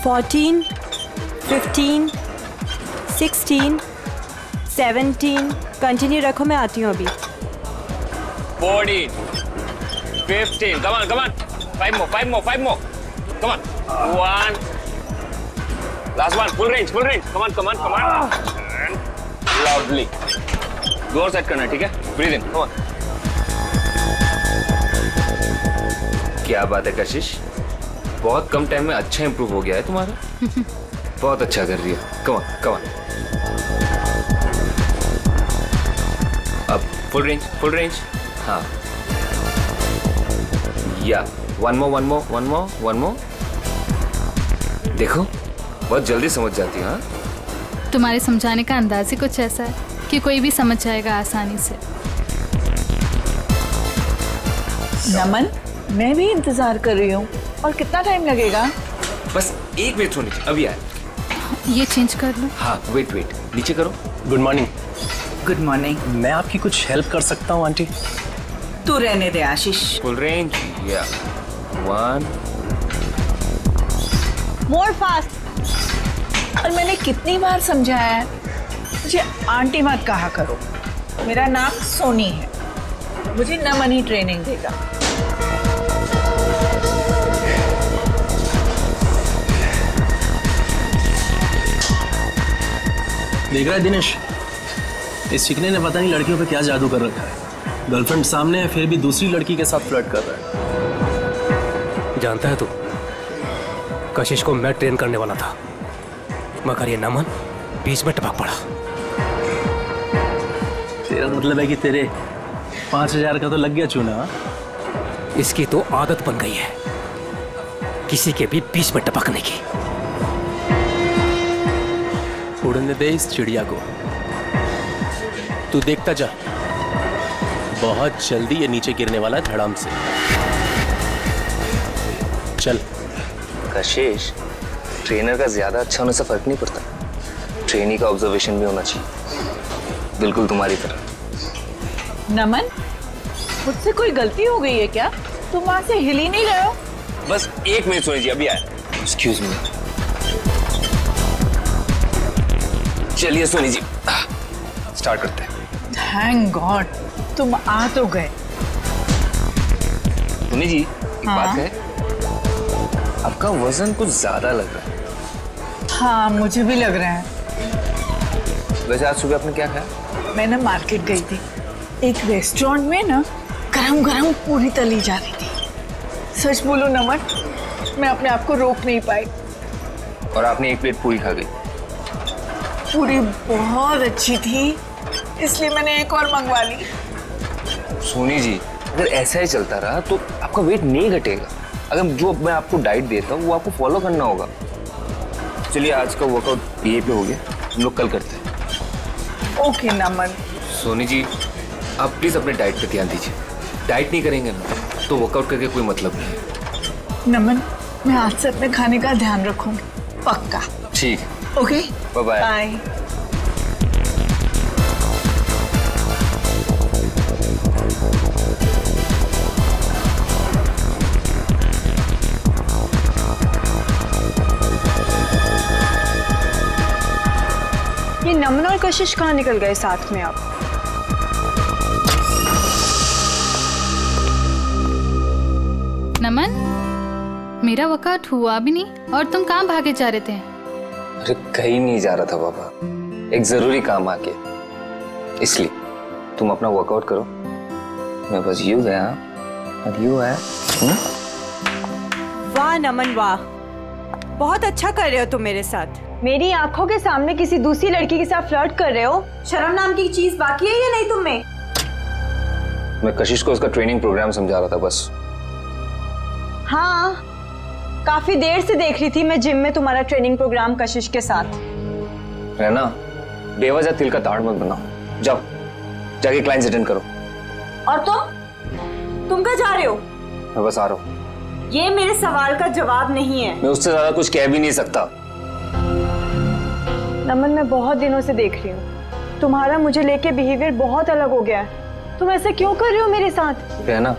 14, 15, 16, 17। Continue रखो, मैं आती हूँ अभी। 14, 15, come on, come on. 5 more, 5 more, 5 more. Come on. 1. Last one, full range, come on, come on, come on. And loudly. जोर set करना है, ठीक है? Breathe in, come on. क्या बात है कशिश, बहुत कम टाइम में अच्छा इंप्रूव हो गया है तुम्हारा। बहुत अच्छा कर रही है। Come on, come on. अब full range. हाँ। या one more. देखो बहुत जल्दी समझ जाती है। हाँ, तुम्हारे समझाने का अंदाज ही कुछ ऐसा है कि कोई भी समझ जाएगा आसानी से। नमन, मैं भी इंतजार कर रही हूँ। और कितना टाइम लगेगा? बस 1 मिनट होनी चाहिए, अभी आए। ये चेंज कर लो। हाँ, वेट नीचे करो। Good morning. Good morning. मैं आपकी कुछ हेल्प कर सकता हूँ आंटी? तू रहने दे आशीष। Full range. या 1 मोर फास्ट। और मैंने कितनी बार समझाया है, मुझे आंटी मत कहा करो। मेरा नाम सोनी है, मुझे नमन ही ट्रेनिंग देगा। देख रहा है दिनेश, इस चिकने ने पता नहीं लड़कियों पे क्या जादू कर रखा है। गर्लफ्रेंड सामने है, फिर भी दूसरी लड़की के साथ फ्लर्ट कर रहा है। जानता है तू, कशिश को मैं ट्रेन करने वाला था, मगर ये नमन बीच में टपक पड़ा। तेरा मतलब है कि तेरे 5000 का तो लग गया चूना। इसकी तो आदत बन गई है किसी के भी बीच में टपकने की। उड़ने दे इस चिड़िया को, तू देखता जा, बहुत जल्दी ये नीचे गिरने वाला है धड़ाम से। चल। कशिश, ट्रेनर का ज्यादा अच्छा होने से फर्क नहीं पड़ता, ट्रेनी का ऑब्जर्वेशन भी होना चाहिए, बिल्कुल तुम्हारी तरह। नमन, मुझसे कोई गलती हो गई है क्या? तुम वहां से हिल ही नहीं रहे हो। बस 1 मिनट सोनी जी, अभी आए। Excuse me. चलिए सोनी जी, स्टार्ट करते हैं। थैंक गॉड, तुम आ तो गए। सोनी जी, एक बात है, आपका वजन कुछ ज्यादा लग रहा है। हाँ, मुझे भी लग रहा है। वैसे आज सुबह आपने क्या खाया? मैं ना मार्केट गई थी, एक रेस्टोरेंट में ना गरम गरम पूरी तली जा रही थी। सच बोलो नमन, मैं अपने आप को रोक नहीं पाई। और आपने 1 प्लेट पूरी खा गई। पूरी बहुत अच्छी थी, इसलिए मैंने एक और मंगवा ली। सोनी जी, अगर ऐसा ही चलता रहा तो आपका वेट नहीं घटेगा। अगर जो मैं आपको डाइट देता हूँ वो आपको फॉलो करना होगा। चलिए, आज का वर्कआउट यहीं पे हो गया, हम लोग कल करते हैं। ओके नमन। सोनी जी, आप प्लीज अपने डाइट पे ध्यान दीजिए। डाइट नहीं करेंगे ना तो वर्कआउट करके कोई मतलब नहीं है। नमन, मैं आज से अपने खाने का ध्यान रखूंगी, पक्का। ठीक। Okay, bye bye. बाय। ये नमन और कशिश कहाँ निकल गए साथ में आप? नमन, मेरा वर्कआउट हुआ भी नहीं और तुम कहाँ भागे जा रहे थे? अरे कहीं नहीं जा रहा था बाबा, एक जरूरी काम आ गया, इसलिए। तुम अपना वर्कआउट करो, मैं बस यूं गया और यूं आया। वाह नमन वाह, बहुत अच्छा कर रहे हो तुम मेरे साथ। मेरी आंखों के सामने किसी दूसरी लड़की के साथ फ्लर्ट कर रहे हो। शर्म नाम की चीज बाकी है या नहीं तुम में? मैं कशिश को उसका ट्रेनिंग प्रोग्राम समझा रहा था बस। हाँ, काफी देर से देख रही थी मैं जिम में तुम्हारा ट्रेनिंग प्रोग्राम कशिश के साथ। रहना, बेवजह तिल का ताड़ मत बनाओ, जाओ जाके क्लाइंट्स अटेंड करो। और तुम कहाँ जा रहे हो? मैं बस आ रहा हूँ। ये मेरे सवाल का जवाब नहीं है। मैं उससे ज्यादा कुछ कह भी नहीं सकता। नमन, मैं बहुत दिनों से देख रही हूँ, तुम्हारा मुझे लेके बिहेवियर बहुत अलग हो गया है। तुम ऐसे क्यों कर रहे हो मेरे साथ? रहना,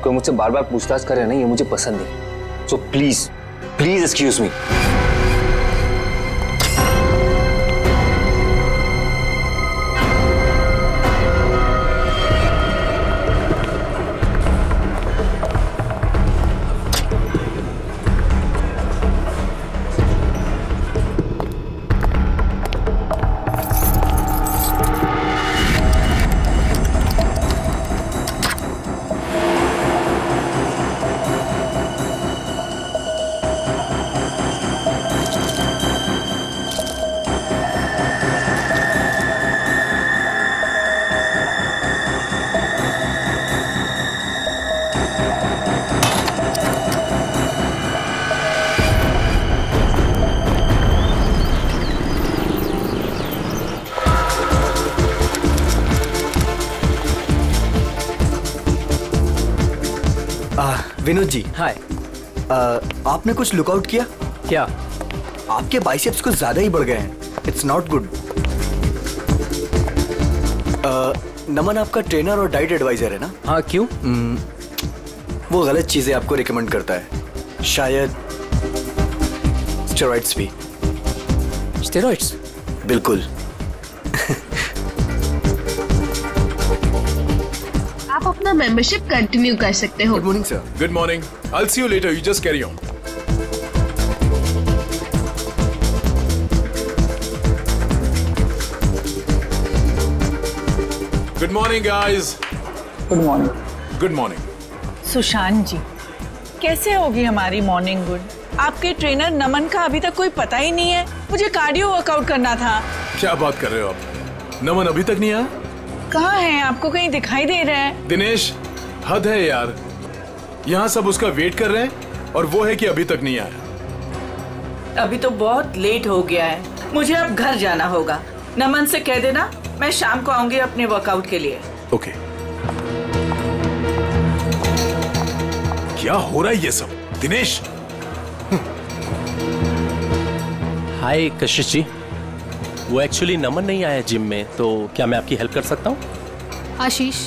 कोई मुझसे बार बार पूछताछ करे ना, ये मुझे पसंद नहीं। So please please excuse me. Vinod ji, hi. आपने कुछ लुकआउट किया क्या? आपके बाइसेप्स कुछ ज्यादा ही बढ़ गए हैं। It's not good. नमन आपका ट्रेनर और डाइट एडवाइजर है ना? हाँ, क्यों? वो गलत चीजें आपको रिकमेंड करता है, शायद स्टेरॉइड्स भी। स्टेरॉइड्स? बिल्कुल। आप अपना मेंबरशिप कंटिन्यू कर सकते हो। Good morning sir. Good morning. I'll see you later. You just carry on. Good morning, guys. Good morning. Good morning. Sushant ji, कैसे होगी हमारी मॉर्निंग गुड? आपके ट्रेनर नमन का अभी तक कोई पता ही नहीं है। मुझे कार्डियो वर्कआउट करना था। क्या बात कर रहे हो आप? नमन अभी तक नहीं आया? कहाँ है? आपको कहीं दिखाई दे रहा है? दिनेश, हद है यार। यहाँ सब उसका वेट कर रहे हैं और वो है कि अभी तक नहीं आया। अभी तो बहुत लेट हो गया है। मुझे अब घर जाना होगा। नमन से कह देना मैं शाम को आऊंगी अपने वर्कआउट के लिए। ओके। क्या हो रहा है ये सब? दिनेश। हाय कशिश जी, वो एक्चुअली नमन नहीं आया जिम में, तो क्या मैं आपकी हेल्प कर सकता हूँ? आशीष,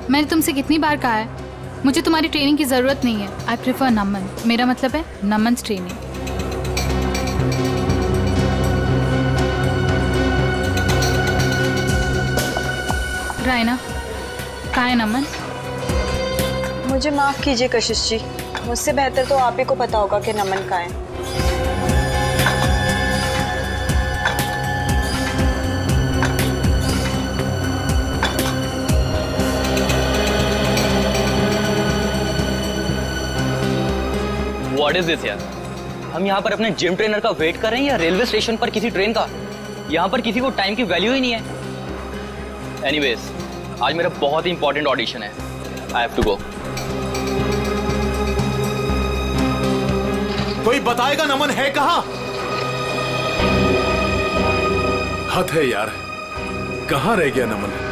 मैंने तुमसे कितनी बार कहा है मुझे तुम्हारी ट्रेनिंग की जरूरत नहीं है। आई प्रेफर नमन। मेरा मतलब है नमन्स ट्रेनिंग। रायना, कहाँ है नमन? मुझे माफ कीजिए कशिश जी, मुझसे बेहतर तो आप ही को पता होगा कि नमन कहाँ है। What is this यार? हम यहाँ पर अपने जिम ट्रेनर का वेट कर रहे हैं या रेलवे स्टेशन पर किसी ट्रेन का? यहाँ पर किसी को टाइम की वैल्यू ही नहीं है। Anyways, आज मेरा बहुत ही इंपॉर्टेंट ऑडिशन है। I have to go. कोई बताएगा नमन है कहाँ? हद है यार, कहाँ रह गया नमन?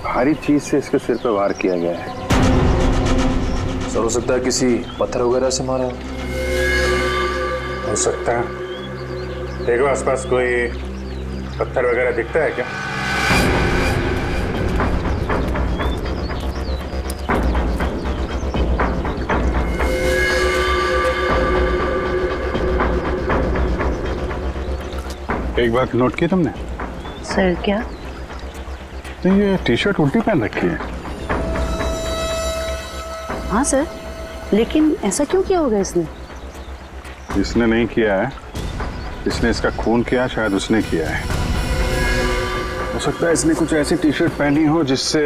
भारी चीज से इसके सिर पे वार किया गया है। सर, हो सकता है किसी पत्थर वगैरह से मारा हो सकता है। देखो आसपास कोई पत्थर वगैरह दिखता है क्या? एक बात नोट की तुमने? सर क्या? तो ये टी शर्ट उल्टी पहन रखी है। हाँ सर, लेकिन ऐसा क्यों किया होगा इसने? इसने नहीं किया है, इसने इसका खून किया, शायद उसने किया है। हो सकता है इसने कुछ ऐसी टी शर्ट पहनी हो जिससे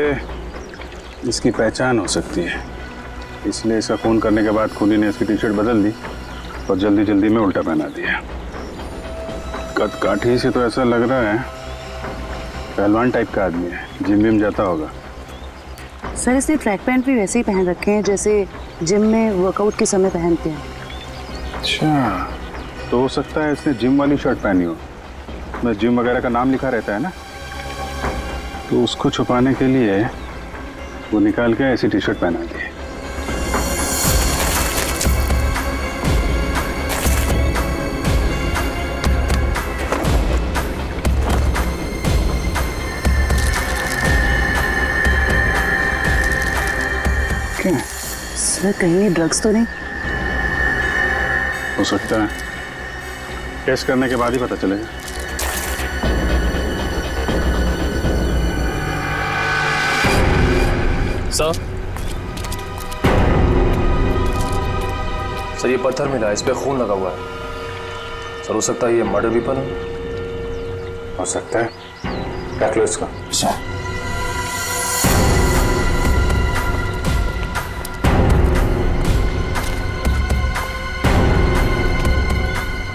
इसकी पहचान हो सकती है, इसलिए इसका खून करने के बाद खूनी ने इसकी टी शर्ट बदल दी और जल्दी जल्दी में उल्टा पहना दिया। कद काठी से तो ऐसा लग रहा है पहलवान टाइप का आदमी है, जिम विम जाता होगा। सर, इसने ट्रैक पैंट भी वैसे ही पहन रखे हैं जैसे जिम में वर्कआउट के समय पहनते हैं। अच्छा, तो हो सकता है इसने जिम वाली शर्ट पहनी हो, मैं जिम वगैरह का नाम लिखा रहता है ना, तो उसको छुपाने के लिए वो निकाल के ऐसी टी शर्ट पहना दी। सर कहीं ड्रग्स तो नहीं? हो सकता है, टेस्ट करने के बाद ही पता चलेगा। सर ये पत्थर मिला, इस पे खून लगा हुआ है। सर हो सकता है ये मर्डर वेपन हो सकता है। रख लो इसको।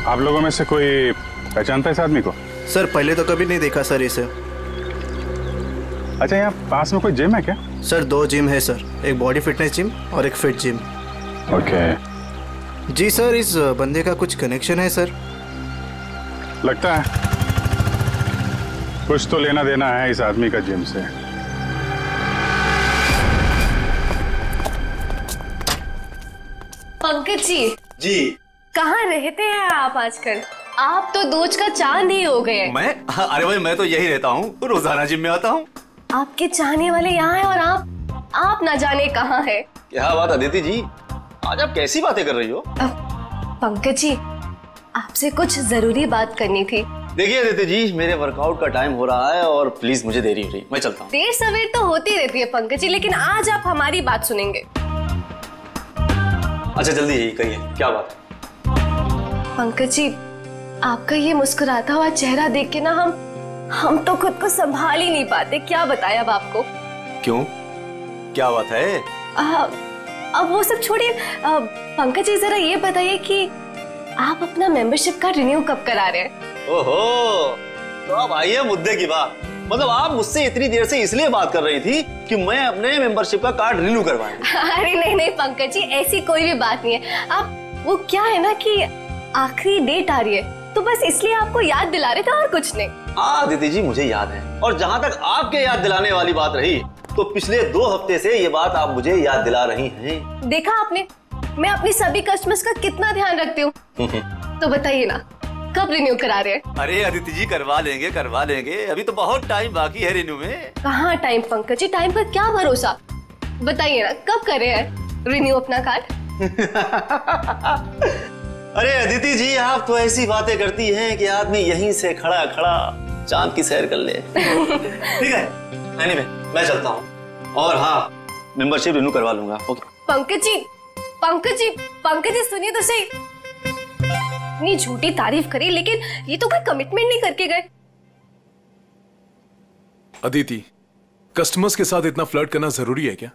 आप लोगों में से कोई पहचानता है इस आदमी को? सर पहले तो कभी नहीं देखा सर इसे। अच्छा, यहाँ पास में कोई जिम है क्या? सर 2 जिम है सर, एक बॉडी फिटनेस जिम और एक फिट जिम। ओके। जी सर, इस बंदे का कुछ कनेक्शन है सर? लगता है कुछ तो लेना देना है इस आदमी का जिम से। पंकज जी कहाँ रहते हैं आप आजकल? आप तो दोज का चांद ही हो गए। मैं? अरे भाई मैं तो यही रहता हूँ, रोजाना जिम में आता हूँ। आपके चाहने वाले यहाँ हैं और आप ना जाने कहाँ है। क्या बात अदिति जी, आज आप कैसी बातें कर रही हो? पंकज जी, आपसे कुछ जरूरी बात करनी थी। देखिए अदिति जी, मेरे वर्कआउट का टाइम हो रहा है और प्लीज मुझे देरी हो रही, मैं चलता हूँ। देर सवेर तो होती रहती है पंकज जी, लेकिन आज आप हमारी बात सुनेंगे। अच्छा जल्दी यही कहिए, क्या बात है? पंकज जी, आपका ये मुस्कुराता हुआ चेहरा देख के ना हम तो खुद को संभाल ही नहीं पाते। क्या बताएं अब आपको। क्यों, क्या बात है? अब वो सब छोड़िए, पंकज जी जरा ये बताइए कि आप अपना मेंबरशिप का रिन्यू कब करा रहे हैं? ओहो, तो अब आइए मुद्दे की बात। मतलब आप मुझसे इतनी देर से इसलिए बात कर रही थी कि मैं अपने मेंबरशिप का कार्ड रिन्यू करवाऊं। अरे नहीं पंकज जी, ऐसी कोई भी बात नहीं है। आप वो क्या है ना कि आखिरी डेट आ रही है, तो बस इसलिए आपको याद दिला रहे थे और कुछ नहीं। दीदी जी मुझे याद है, और जहाँ तक आपके याद दिलाने वाली बात रही, तो पिछले 2 हफ्ते से ये बात आप मुझे याद दिला रही हैं। देखा आपने, मैं अपनी सभी कस्टमर्स का कितना ध्यान रखती हूँ। तो बताइए ना, कब रिन्यू करा रहे हैं? अरे अदिति जी करवा लेंगे, अभी तो बहुत टाइम बाकी है रिन्यू में। कहाँ टाइम पंकज जी, टाइम पर क्या भरोसा। बताइए ना, कब कर रहे हैं रिन्यू अपना कार्ड? अरे अदिति जी, आप तो ऐसी बातें करती हैं कि आदमी यहीं से खड़ा खड़ा चांद की सैर कर ले। ठीक है, एनीवे मैं चलता हूँ, और हाँ मेंबरशिप रिन्यू करवा लूंगा। ओके। पंकज जी सुनिए तो सही। इतनी झूठी तारीफ करी, लेकिन ये तो कोई कमिटमेंट नहीं करके गए। अदिति, कस्टमर्स के साथ इतना फ्लर्ट करना जरूरी है क्या?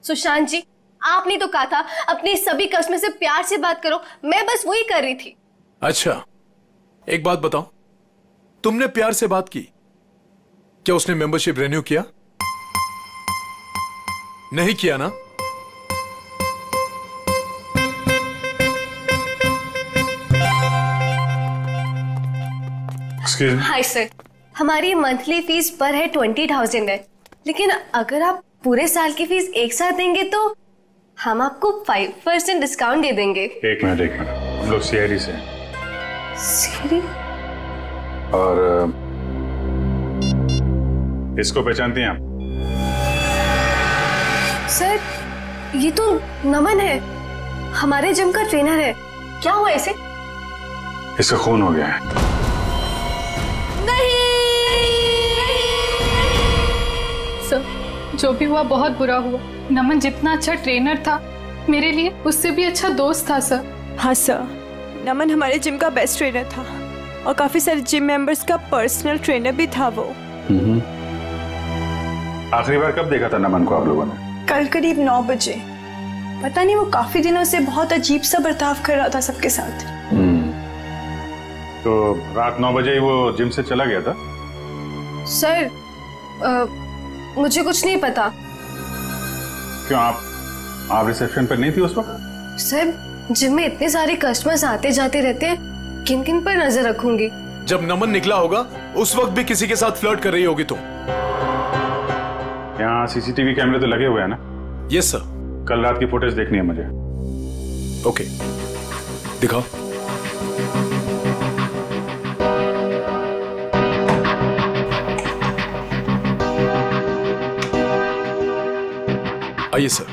सुशांत जी, आपने तो कहा था अपने सभी कस्टमर से प्यार से बात करो, मैं बस वही कर रही थी। अच्छा, एक बात बताओ, तुमने प्यार से बात की, क्या उसने मेंबरशिप रिन्यू किया? नहीं किया ना? हाय सर, हमारी मंथली फीस पर है 20,000 है, लेकिन अगर आप पूरे साल की फीस एक साथ देंगे तो हम आपको 5% डिस्काउंट दे देंगे। एक मिनट, हम लोग सीआईडी से। सीआईडी? और इसको पहचानती हैं आप? सर, ये तो नमन है, हमारे जिम का ट्रेनर है। क्या हुआ इसे? इसका खून हो गया है। जो भी हुआ बहुत बुरा हुआ। नमन जितना अच्छा ट्रेनर था, मेरे लिए उससे भी अच्छा दोस्त था सर। हाँ सर, नमन हमारे जिम का बेस्ट ट्रेनर था और काफी सारे जिम मेंबर्स का पर्सनल ट्रेनर भी था वो। आखिरी बार कब देखा था नमन को आप लोगों ने? कल करीब 9 बजे। पता नहीं, वो काफी दिनों से बहुत अजीब सा बर्ताव कर रहा था सबके साथ। तो रात 9 बजे ही वो जिम से चला गया था? सर, मुझे कुछ नहीं पता। क्यों, आप रिसेप्शन पर नहीं थी उस वक्त? सर, जिम में इतने सारे कस्टमर्स आते जाते रहते हैं, किन किन पर नजर रखूंगी। जब नमन निकला होगा उस वक्त भी किसी के साथ फ्लर्ट कर रही होगी तुम। यहाँ सीसीटीवी कैमरे तो लगे हुए हैं ना? Yes sir. कल रात की फुटेज देखनी है मुझे। ओके, दिखाओ। आइए सर।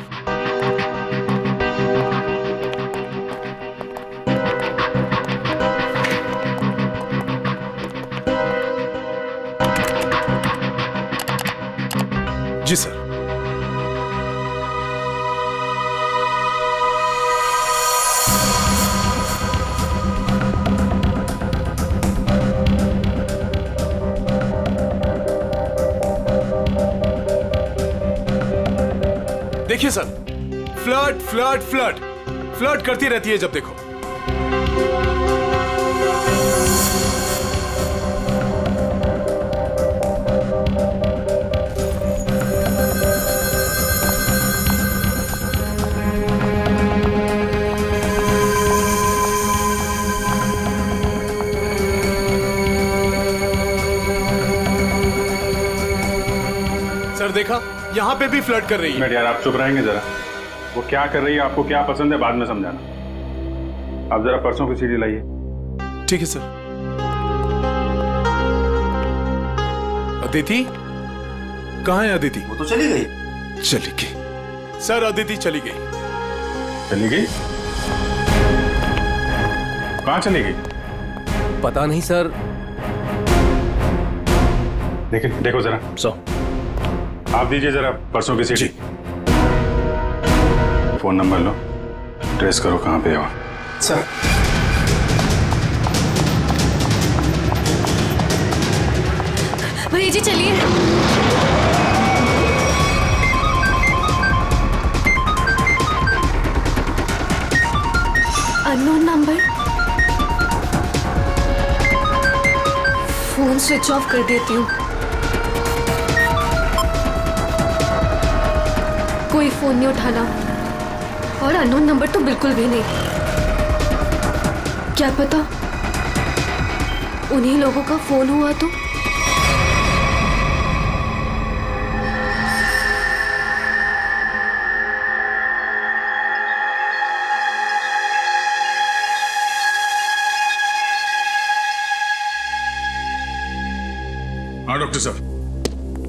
जी सर। देखिए sir, flirt flirt flirt flirt करती रहती है जब देखो। सर देखा, यहाँ पे भी फ्लर्ट कर रही है। यार आप चुप रहेंगे जरा। वो क्या कर रही है, आपको क्या पसंद है, बाद में समझाना। आप जरा पर्सों की सीढ़ी लाइए। ठीक है सर। अदिति कहाँ है? अदिति वो तो चली गई। चली गई सर, अदिति चली गई। चली गई? कहाँ चली गई? पता नहीं सर। देखो जरा। आप दीजिए जरा पर्सों की सीढ़ी। फोन नंबर लो, ट्रेस करो कहाँ पे हो। सर भैया जी चलिए। Unknown number. Phone switch off कर देती हूँ। कोई फोन नहीं उठाना और अननोन नंबर तो बिल्कुल भी नहीं। क्या पता उन्हीं लोगों का फोन हुआ तो। हाँ डॉक्टर साहब,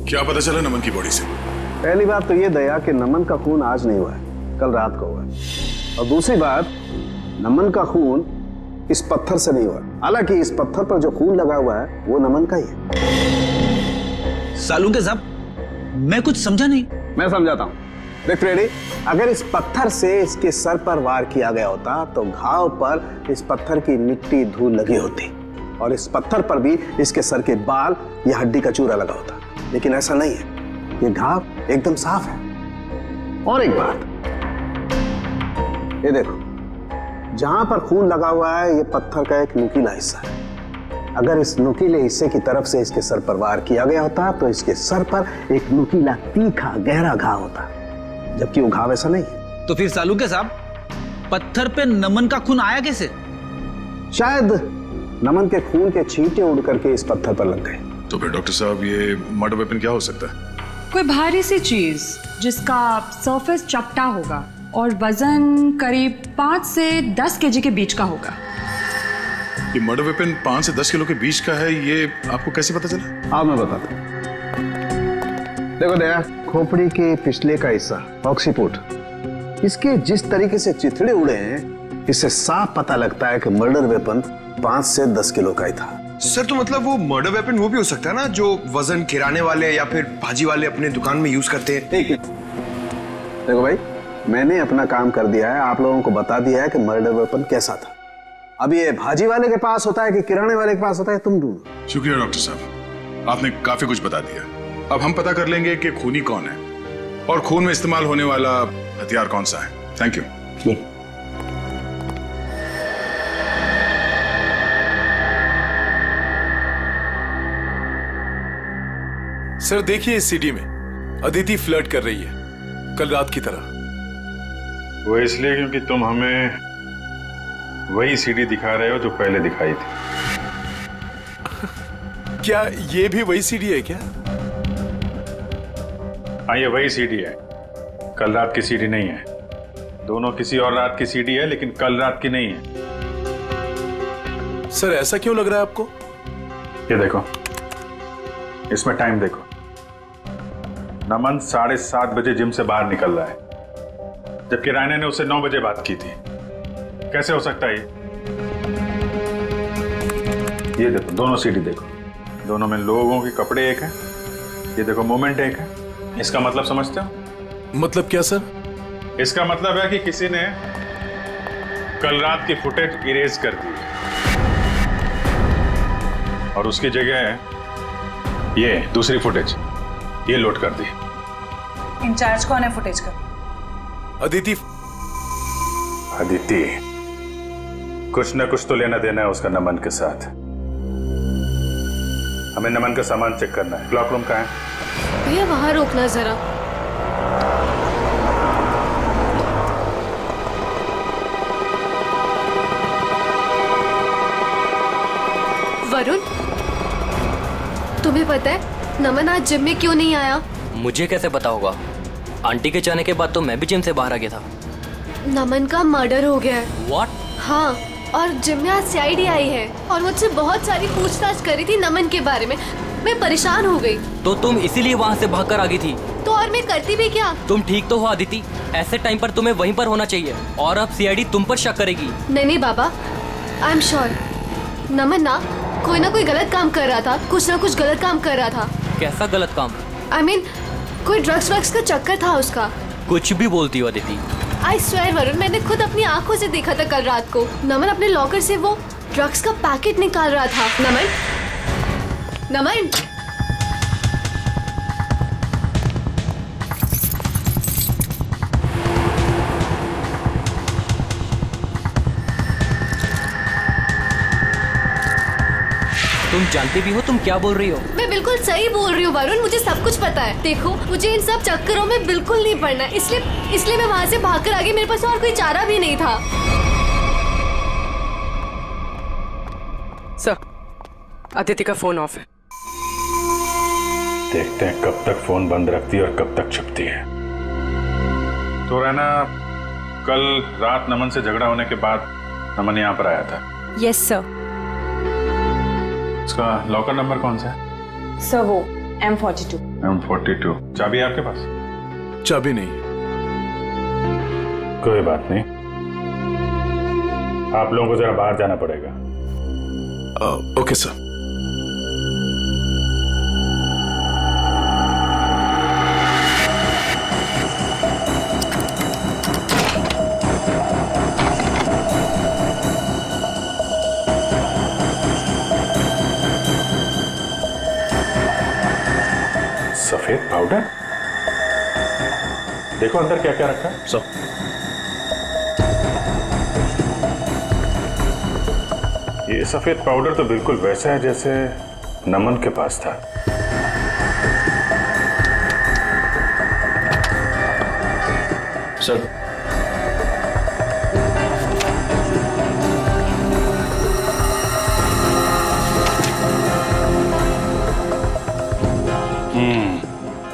क्या पता चला नमन की बॉडी से? पहली बात तो ये दया कि नमन का खून आज नहीं हुआ है, कल रात को हुआ है। और दूसरी बात, नमन का खून इस पत्थर से नहीं हुआ। हालांकि इस पत्थर पर जो खून लगा हुआ है वो नमन का ही है। सालूके साहब, मैं कुछ समझा नहीं। मैं समझाता हूँ। देख फ्रेडी, अगर इस पत्थर से इसके सर पर वार किया गया होता तो घाव पर इस पत्थर की मिट्टी धूल लगी होती और इस पत्थर पर भी इसके सर के बाल या हड्डी का चूरा लगा होता। लेकिन ऐसा नहीं है, ये घाव एकदम साफ है। और एक बात, ये देखो, जहां पर खून लगा हुआ है ये पत्थर का एक नुकीला हिस्सा है। अगर इस नुकीले हिस्से की तरफ से इसके सर पर वार किया गया होता तो इसके सर पर एक नुकीला तीखा गहरा घाव होता, जबकि वो घाव ऐसा नहीं है। तो फिर सालूके साहब, पत्थर पे नमन का खून आया कैसे? शायद नमन के खून के छींटे उड़ करके इस पत्थर पर लग गए। तो फिर डॉक्टर साहब, ये मर्डर वेपन क्या हो सकता है? कोई भारी सी चीज जिसका सरफेस चपटा होगा और वजन करीब 5 से 10 केजी के बीच का होगा। ये मर्डर वेपन 5 से 10 किलो के बीच का है, ये आपको कैसे पता चला? हाँ मैं बताता हूँ। देखो दया, खोपड़ी के पिछले का हिस्सा ऑक्सीपुट, इसके जिस तरीके से चिथड़े उड़े हैं, इससे साफ पता लगता है कि मर्डर वेपन 5 से 10 किलो का ही था। सर तो मतलब वो मर्डर वेपन वो भी हो सकता है ना, जो वजन किराने वाले या फिर भाजी वाले अपने दुकान में यूज करते हैं। ठीक है, देखो भाई, मैंने अपना काम कर दिया है, आप लोगों को बता दिया है कि मर्डर वेपन कैसा था। अब ये भाजी वाले के पास होता है कि किराने वाले के पास होता है, तुम ढूंढो। शुक्रिया डॉक्टर साहब, आपने काफी कुछ बता दिया। अब हम पता कर लेंगे कि खूनी कौन है और खून में इस्तेमाल होने वाला हथियार कौन सा है। Thank you. सर देखिए, इस सीडी में अदिति फ्लर्ट कर रही है कल रात की तरह। वो इसलिए क्योंकि तुम हमें वही सीडी दिखा रहे हो जो पहले दिखाई थी। क्या ये भी वही सीडी है क्या? हाँ, ये वही सीडी है, कल रात की सीडी नहीं है। दोनों किसी और रात की सीडी है, लेकिन कल रात की नहीं है। सर ऐसा क्यों लग रहा है आपको? ये देखो, इसमें टाइम देखो। नमन 7:30 बजे जिम से बाहर निकल रहा है, जबकि रायना ने उससे 9 बजे बात की थी। कैसे हो सकता है ये देखो, दोनों सीडी देखो, दोनों में लोगों के कपड़े एक हैं। ये देखो, मोमेंट एक है। इसका मतलब समझते हो? मतलब क्या सर? इसका मतलब है कि किसी ने कल रात की फुटेज इरेज कर दी और उसकी जगह ये दूसरी फुटेज ये लोड कर दी। इंचार्ज कौन है फुटेज का? अदिति। अदिति, कुछ न कुछ तो लेना देना है उसका नमन के साथ। हमें नमन का सामान चेक करना है। क्लॉक रूम कहाँ है? भैया वहां रोकना जरा। वरुण, तुम्हें पता है नमन आज जिम में क्यों नहीं आया? मुझे कैसे पता होगा? आंटी के जाने के बाद तो मैं भी जिम से बाहर आ गया था। नमन का मर्डर हो गया है। What? हाँ, और जिम में आज सीआईडी आई है और मुझसे बहुत सारी पूछताछ करी थी नमन के बारे में। मैं परेशान हो गई। तो तुम इसीलिए वहाँ से भागकर आ गई थी? तो और मैं करती भी क्या? तुम ठीक तो हो अदिति? ऐसे टाइम पर तुम्हें वहीं पर होना चाहिए और अब सीआईडी तुम पर शक करेगी। नहीं बाबा, आई एम श्योर नमन ना कोई गलत काम कर रहा था। कुछ ना कुछ गलत काम कर रहा था। कैसा गलत काम? I mean, कोई ड्रग्स का चक्कर था उसका। कुछ भी बोलती हो अदिति। I swear वरुण, मैंने खुद अपनी आंखों से देखा था कल रात को। नमन अपने लॉकर से वो ड्रग्स का पैकेट निकाल रहा था। नमन, नमन। तुम जानती भी हो तुम क्या बोल रही हो? मैं बिल्कुल सही बोल रही हूँ वरुण, मुझे सब कुछ पता है। देखो, मुझे इन सब चक्करों में बिल्कुल नहीं पड़ना, इसलिए मैं वहाँ से भागकर आ गई। मेरे पास और कोई चारा भी नहीं था। सर, अदिति का फोन ऑफ है। देखते हैं कब तक फोन बंद रखती है और कब तक छुपती है। तो रहना, कल रात नमन से झगड़ा होने के बाद नमन यहाँ पर आया था। Yes sir. उसका लॉकर नंबर कौन सा है? सर वो M42। M42। चाबी है आपके पास? चाबी नहीं। कोई बात नहीं, आप लोगों को जरा बाहर जाना पड़ेगा। Okay sir. सफेद पाउडर? देखो अंदर क्या क्या रखा है। ये सफेद पाउडर तो बिल्कुल वैसा है जैसे नमन के पास था। सर,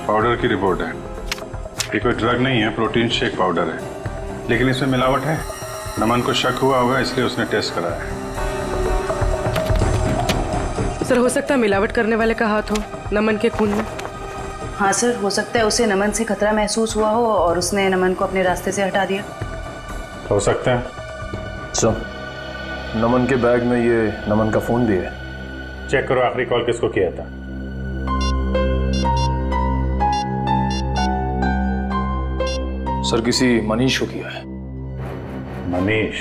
पाउडर की रिपोर्ट है। ये कोई ड्रग नहीं है, प्रोटीन शेक पाउडर है, लेकिन इसमें मिलावट है। नमन को शक हुआ होगा इसलिए उसने टेस्ट कराया। सर, हो सकता है मिलावट करने वाले का हाथ हो नमन के खून में। हाँ सर, हो सकता है उसे नमन से खतरा महसूस हुआ हो और उसने नमन को अपने रास्ते से हटा दिया। हो सकता है। सर, नमन के बैग में ये नमन का फोन भी है। चेक करो आखिरी कॉल किसको किया था। सर, किसी मनीष को किया है। मनीष?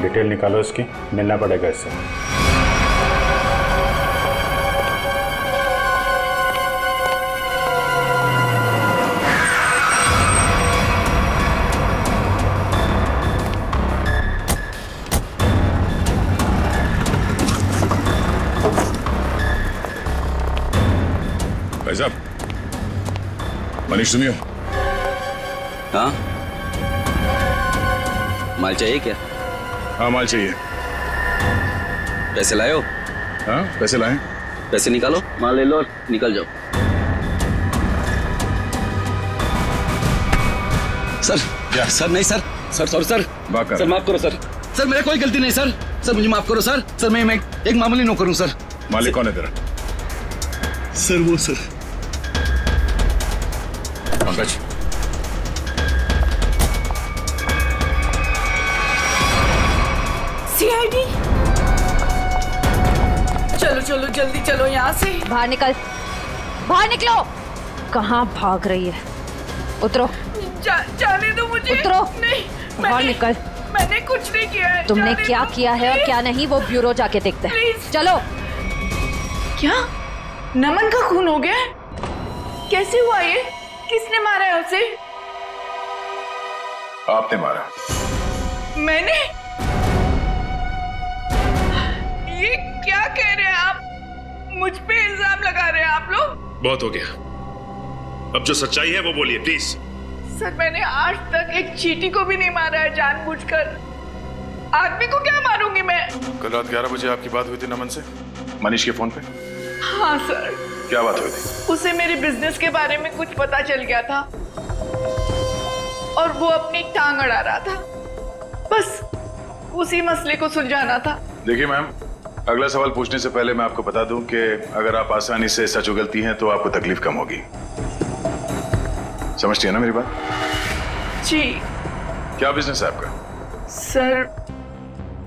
डिटेल निकालो इसकी, मिलना पड़ेगा इससे। भाई साहब, मनीष तुम ही हो? हाँ, माल चाहिए क्या? हाँ, माल चाहिए। पैसे लाए हो? हाँ, पैसे लाए। पैसे निकालो, माल ले लो और निकल जाओ। सर, सर नहीं सर, सॉरी सर, सर माफ करो सर, सर मेरा कोई गलती नहीं सर, सर मुझे माफ करो सर, सर मैं एक मामूली नौकर हूँ सर। मालिक कौन है तेरा? सर वो सर पंकज। सीआईडी, चलो चलो जल्दी चलो यहाँ से। बाहर निकल, बाहर निकलो। कहाँ भाग रही है? उतरो। जाने दो मुझे। उतरो। नहीं, बाहर निकल। मैंने कुछ नहीं किया है। तुमने क्या किया है और क्या नहीं वो ब्यूरो जाके देखते हैं। चलो। क्या नमन का खून हो गया? कैसे हुआ ये? किसने मारा है उसे? आपने मारा। मैंने? ये क्या कह रहे हैं आप? मुझ पे इल्जाम लगा रहे हैं आप लोग? बहुत हो गया, अब जो सच्चाई है वो बोलिए प्लीज। सर मैंने आज तक एक चींटी को भी नहीं मारा है जानबूझकर। आदमी को क्या मारूंगी मैं? कल रात 11 बजे आपकी बात हुई थी नमन से मनीष के फोन पे? हाँ सर। क्या बात हुई थी? उसे मेरे बिजनेस के बारे में कुछ पता चल गया था और वो अपनी टांग अड़ा रहा था। बस उसी मसले को सुलझाना था। देखिए मैम, अगला सवाल पूछने से पहले मैं आपको बता दूं कि अगर आप आसानी से सच उगलती हैं तो आपको तकलीफ कम होगी। समझती है ना मेरी बात? जी। क्या बिजनेस है आपका? सर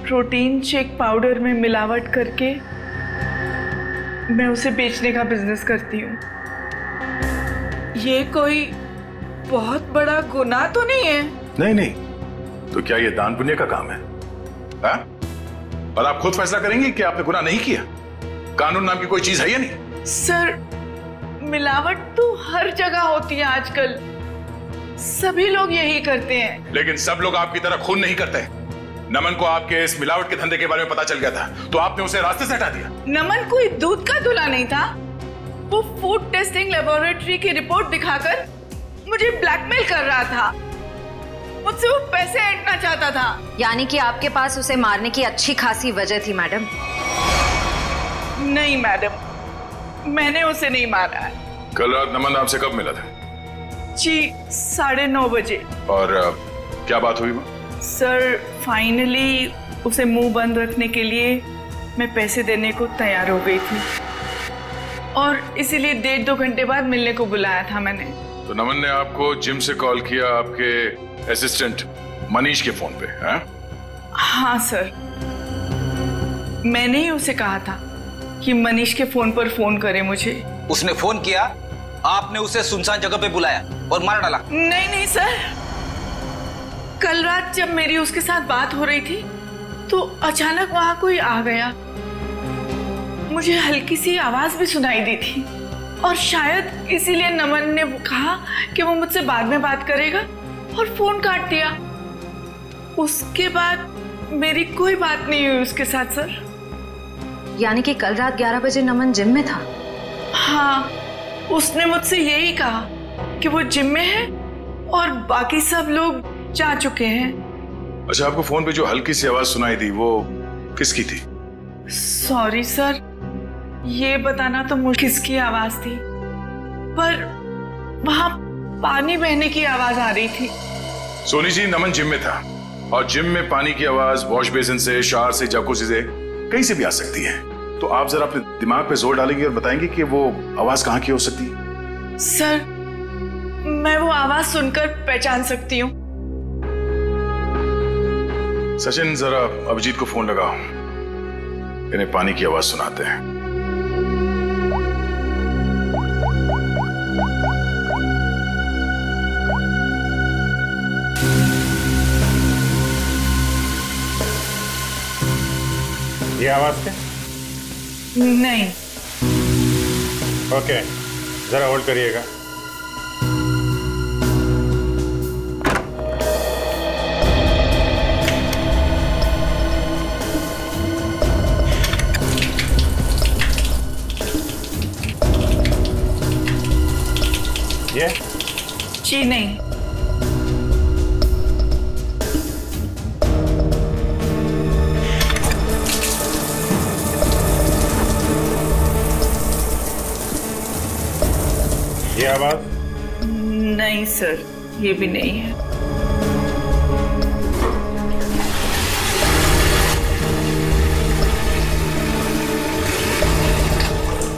प्रोटीन शेक पाउडर में मिलावट करके मैं उसे बेचने का बिजनेस करती हूँ। ये कोई बहुत बड़ा गुनाह तो नहीं है? नहीं नहीं, तो क्या ये दान पुण्य का काम है? हा? और आप खुद फैसला करेंगे कि आपने गुनाह नहीं किया? कानून नाम की कोई चीज है या नहीं? सर मिलावट तो हर जगह होती है आजकल, सभी लोग यही करते हैं। लेकिन सब लोग आपकी तरह खून नहीं करते। नमन को आपके इस मिलावट के धंधे के बारे में पता चल गया था तो आपने उसे रास्ते से हटा दिया। नमन कोई दूध का दूल्हा नहीं था। वो फूड टेस्टिंग लेबोरेटरी की रिपोर्ट दिखाकर मुझे ब्लैकमेल कर रहा था। मुझसे वो पैसे ऐंठना चाहता था। यानी कि आपके पास उसे मारने की अच्छी खासी वजह थी मैडम? नहीं मैडम, मैंने उसे नहीं मारा है। कल रात नमन आपसे कब मिला था? जी 9:30 बजे। और क्या बात हुई? सर फाइनली उसे मुंह बंद रखने के लिए मैं पैसे देने को तैयार हो गई थी और इसीलिए 1.5-2 घंटे बाद मिलने को बुलाया था मैंने। तो नमन ने आपको जिम से कॉल किया आपके असिस्टेंट मनीष के फोन पे? है? हाँ सर, मैंने ही उसे कहा था कि मनीष के फोन पर फोन करे मुझे। उसने फोन किया, आपने उसे सुनसान जगह पे बुलाया और मार डाला? नहीं नहीं सर, कल रात जब मेरी उसके साथ बात हो रही थी तो अचानक वहां कोई आ गया। मुझे हल्की सी आवाज भी सुनाई दी थी और शायद इसीलिए नमन ने कहा कि वो मुझसे बाद में बात करेगा और फोन काट दिया। उसके बाद मेरी कोई बात नहीं हुई उसके साथ सर। यानी कि कल रात 11 बजे नमन जिम में था? हाँ, उसने मुझसे यही कहा कि वो जिम में है और बाकी सब लोग जा चुके हैं। अच्छा, आपको फोन पे जो हल्की सी आवाज सुनाई दी वो किसकी थी? सॉरी सर, ये बताना तो मुझे किसकी आवाज थी, पर वहां पानी बहने की आवाज आ रही थी। सोनी जी, नमन जिम में था और जिम में पानी की आवाज वॉश बेसिन से, शावर से, जकूज़ी से कहीं से भी आ सकती है। तो आप जरा अपने दिमाग पे जोर डालेंगे और बताएंगे कि वो आवाज कहाँ की हो सकती है? सर मैं वो आवाज सुनकर पहचान सकती हूँ। सचिन, जरा अभिजीत को फोन लगाओ, इन्हें पानी की आवाज सुनाते हैं। ये आवाज क्या? नहीं। ओके, जरा होल्ड करिएगा। ये? जी नहीं। ये आवाज? नहीं सर, ये भी नहीं है।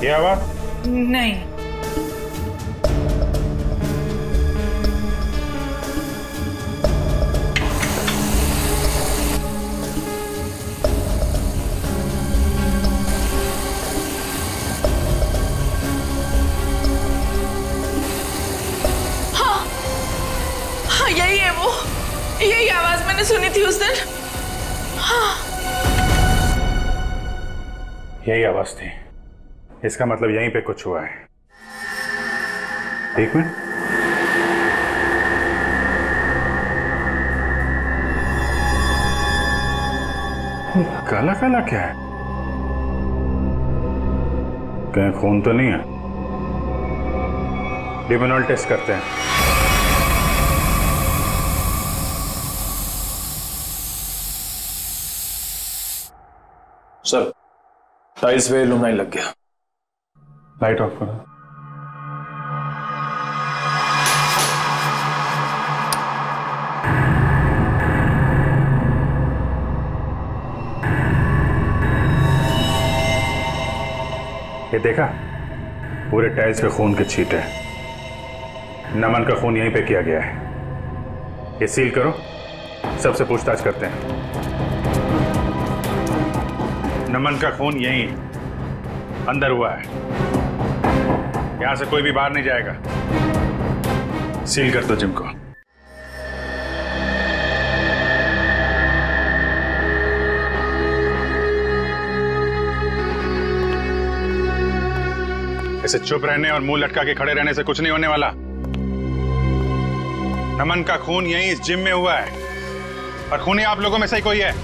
ये आवाज? नहीं। थी उस दिन? हाँ। यही आवाज थी, इसका मतलब यहीं पे कुछ हुआ है। एक मिनट, काला काला क्या है? कहीं खून तो नहीं है? डिमोनॉल टेस्ट करते हैं। सर, टाइल्स पे लुमाइन लग गया। लाइट ऑफ करो। ये देखा, पूरे टाइल्स पे खून के छींटे हैं। नमन का खून यहीं पे किया गया है। ये सील करो, सबसे पूछताछ करते हैं। नमन का खून यहीं अंदर हुआ है, यहां से कोई भी बाहर नहीं जाएगा। सील कर दो जिम को। ऐसे चुप रहने और मुंह लटका के खड़े रहने से कुछ नहीं होने वाला। नमन का खून यहीं इस जिम में हुआ है, और खूनी आप लोगों में से ही कोई है।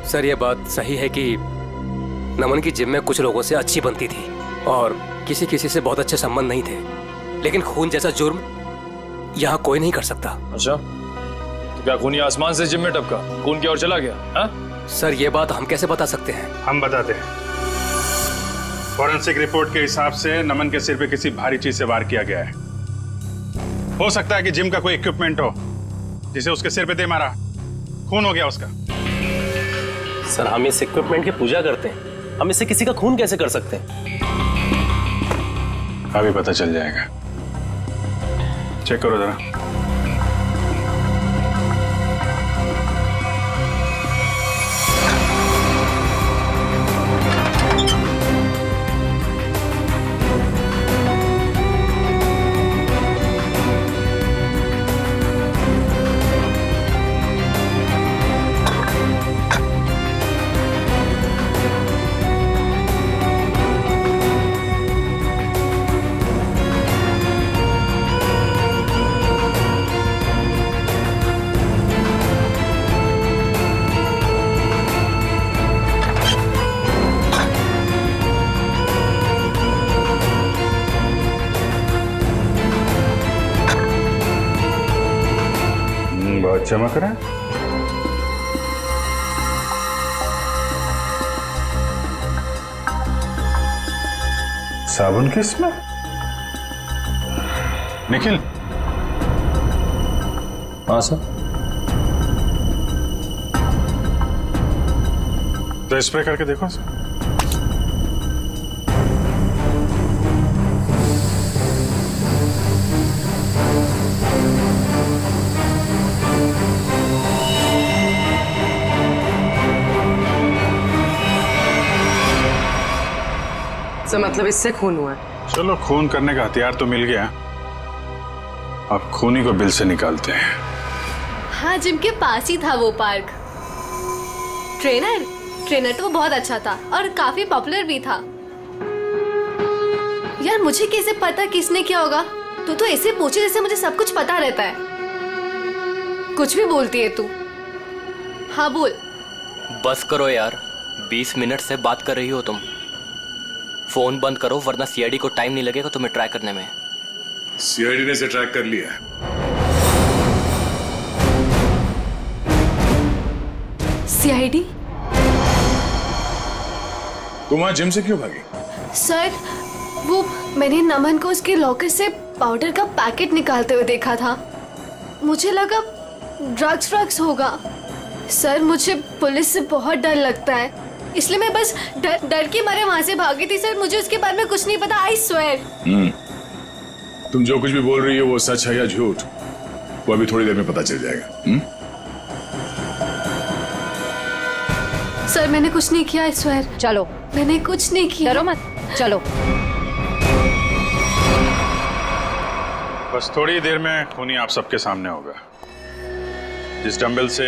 सर, ये बात सही है कि नमन की जिम में कुछ लोगों से अच्छी बनती थी और किसी किसी से बहुत अच्छे संबंध नहीं थे, लेकिन खून जैसा जुर्म यहाँ कोई नहीं कर सकता। अच्छा, तो क्या खूनी आसमान से जिम में टपका, खून की ओर चला गया? हा? सर, ये बात हम कैसे बता सकते हैं? हम बताते हैं। फॉरेंसिक रिपोर्ट के हिसाब से नमन के सिर पे किसी भारी चीज से वार किया गया है। हो सकता है कि जिम का कोई इक्विपमेंट हो जिसे उसके सिर पे दे मारा, खून हो गया उसका। सर, हम इस इक्विपमेंट की पूजा करते हैं, हम इससे किसी का खून कैसे कर सकते हैं? अभी पता चल जाएगा। चेक करो जरा। बहुत चमक रहा है। साबुन किस में? निखिल। हाँ सर। तो स्प्रे करके देखो सर। मतलब इससे खून हुआ है। चलो, खून करने का हथियार तो मिल गया, अब खूनी को बिल से निकालते हैं। हाँ, जिम के पास ही था वो पार्क। ट्रेनर तो बहुत अच्छा था और काफी पॉपुलर भी था। यार, मुझे कैसे पता किसने क्या होगा? तू तो ऐसे पूछे जैसे मुझे सब कुछ पता रहता है। कुछ भी बोलती है तू। हाँ बोल। बस करो यार, 20 मिनट से बात कर रही हो तुम। फोन बंद करो, वरना सीआईडी को टाइम नहीं लगेगा तुम्हें ट्रैक करने में। सीआईडी ने इसे ट्रैक कर लिया है। सीआईडी? तुम वहां जिम से क्यों भागी? सर, वो मैंने नमन को उसके लॉकर से पाउडर का पैकेट निकालते हुए देखा था। मुझे लगा ड्रग्स होगा। सर, मुझे पुलिस से बहुत डर लगता है, इसलिए मैं बस डर के मारे वहां से भागी थी। सर, मुझे उसके बारे में कुछ नहीं पता, आई स्वेयर। तुम जो कुछ भी बोल रही हो वो सच है या झूठ, वो अभी थोड़ी देर में पता चल जाएगा। सर, मैंने कुछ नहीं किया, आई स्वेयर। चलो, मैंने कुछ नहीं किया। डरो मत, चलो। बस थोड़ी देर में खूनी आप सबके सामने होगा। जिस डंबल से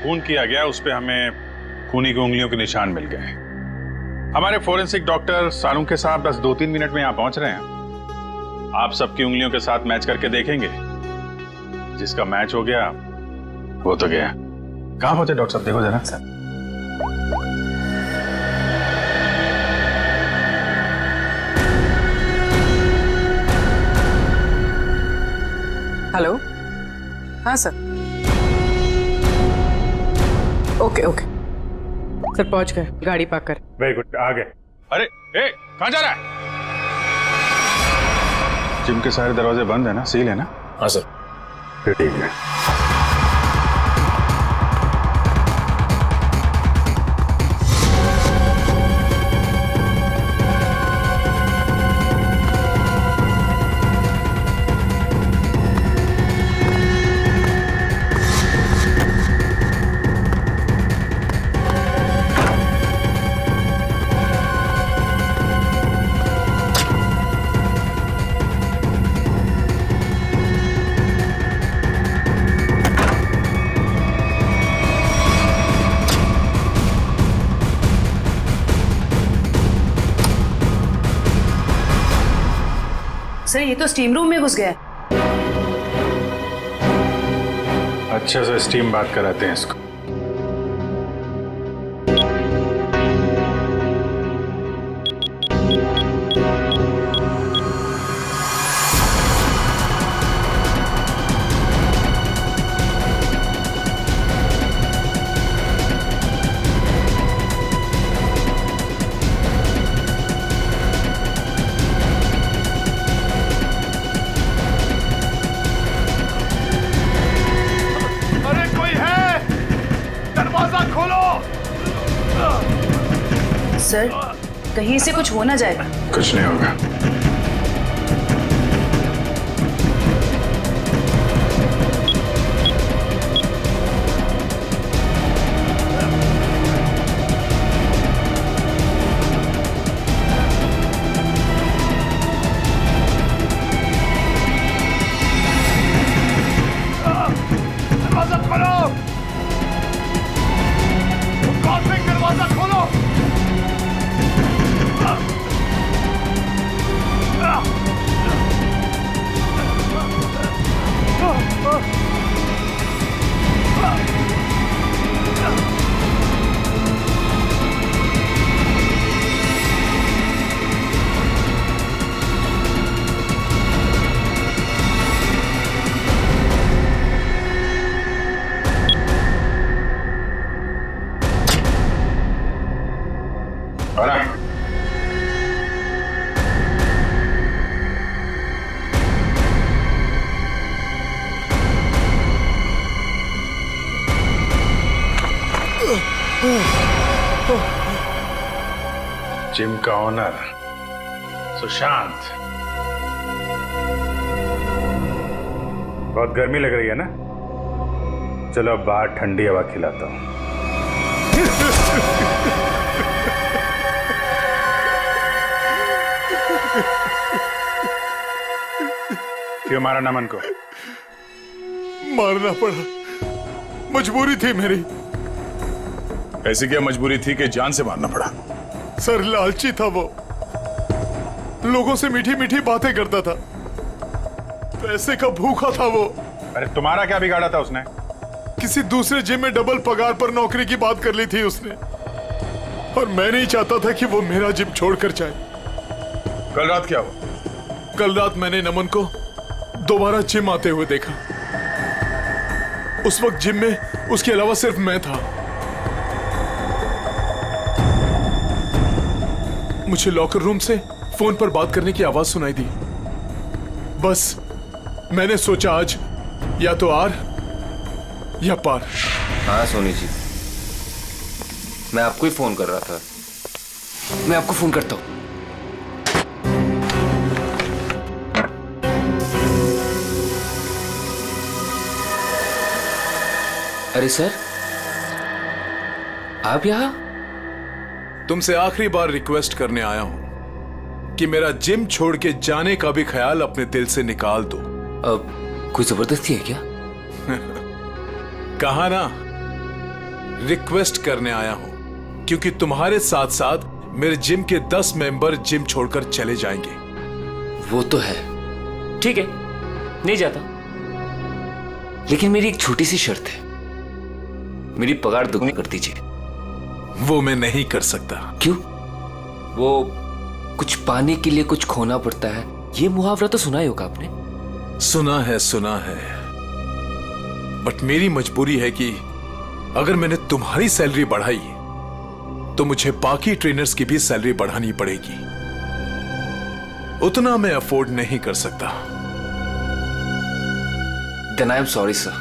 खून किया गया उस पे हमें खूनी की उंगलियों के निशान मिल गए। हमारे फोरेंसिक डॉक्टर सारूंके के साथ बस 2-3 मिनट में यहाँ पहुंच रहे हैं। आप सबकी उंगलियों के साथ मैच करके देखेंगे, जिसका मैच हो गया वो तो गया। कहाँ पहुंचे डॉक्टर साहब, देखो जरा। हेलो, हाँ सर। ओके ओके सर, पहुंच गए, गाड़ी पार्क कर। वेरी गुड, आ गए। अरे ए, कहाँ जा रहा है? जिम के सारे दरवाजे बंद है ना, सील है ना? हाँ सर। फिर ठीक है। सर ये तो स्टीम रूम में घुस गया। अच्छे से स्टीम बात कराते हैं इसको। सर कहीं से कुछ हो ना जाए। कुछ नहीं होगा। दरवाजा खोलो, कॉफिंग दरवाजा खोलो। जिम का ओनर सुशांत, बहुत गर्मी लग रही है ना? चलो अब बाहर ठंडी हवा खिलाता हूं। क्यों मारा नमन को? मारना पड़ा, मजबूरी थी मेरी। ऐसी क्या मजबूरी थी कि जान से मारना पड़ा? सर लालची था वो, लोगों से मीठी मीठी बातें करता था, पैसे का भूखा था वो। अरे तुम्हारा क्या बिगाड़ा था उसने? किसी दूसरे जिम में डबल पगार पर नौकरी की बात कर ली थी उसने, और मैं नहीं चाहता था कि वो मेरा जिम छोड़कर जाए। कल रात क्या हुआ? कल रात मैंने नमन को दोबारा जिम आते हुए देखा। उस वक्त जिम में उसके अलावा सिर्फ मैं था। मुझे लॉकर रूम से फोन पर बात करने की आवाज सुनाई दी। बस मैंने सोचा आज या तो आर या पार। हाँ सोनी जी, मैं आपको ही फोन कर रहा था। मैं आपको फोन करता हूं। अरे सर, आप यहां? तुमसे आखिरी बार रिक्वेस्ट करने आया हूं कि मेरा जिम छोड़ के जाने का भी ख्याल अपने दिल से निकाल दो। अब कोई जबरदस्ती है क्या? कहा ना, रिक्वेस्ट करने आया हूं, क्योंकि तुम्हारे साथ साथ मेरे जिम के 10 मेंबर जिम छोड़कर चले जाएंगे। वो तो है, ठीक है, नहीं जाता, लेकिन मेरी एक छोटी सी शर्त है, मेरी पगार दुगनी कर दीजिए। वो मैं नहीं कर सकता। क्यों? वो कुछ पाने के लिए कुछ खोना पड़ता है, ये मुहावरा तो सुना ही होगा आपने। सुना है, बट मेरी मजबूरी है कि अगर मैंने तुम्हारी सैलरी बढ़ाई तो मुझे बाकी ट्रेनर्स की भी सैलरी बढ़ानी पड़ेगी। उतना मैं अफोर्ड नहीं कर सकता। Then I am sorry, sir.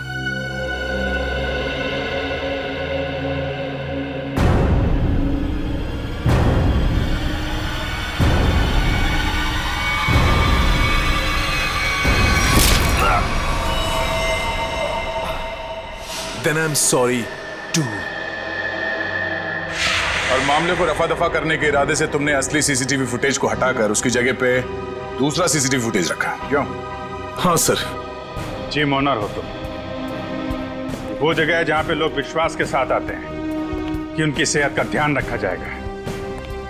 Then I am sorry too. और मामले को रफा दफा करने के इरादे से तुमने असली सीसीटीवी फुटेज को हटाकर उसकी जगह पे दूसरा सीसीटीवी फुटेज रखा, क्यों? हाँ सर। जिम ओनर हो तुम। वो जगह है जहां पे लोग विश्वास के साथ आते हैं कि उनकी सेहत का ध्यान रखा जाएगा,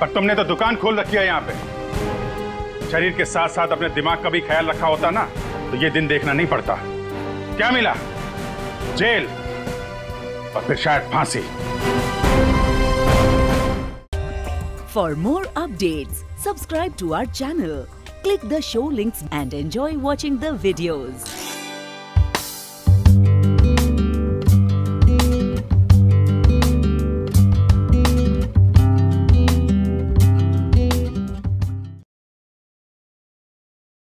पर तुमने तो दुकान खोल रखी है यहाँ पे। शरीर के साथ साथ अपने दिमाग का भी ख्याल रखा होता ना, तो ये दिन देखना नहीं पड़ता। क्या मिला? जेल और फिर शायद फांसी। For more updates, subscribe to our channel, click the show links and enjoy watching the videos.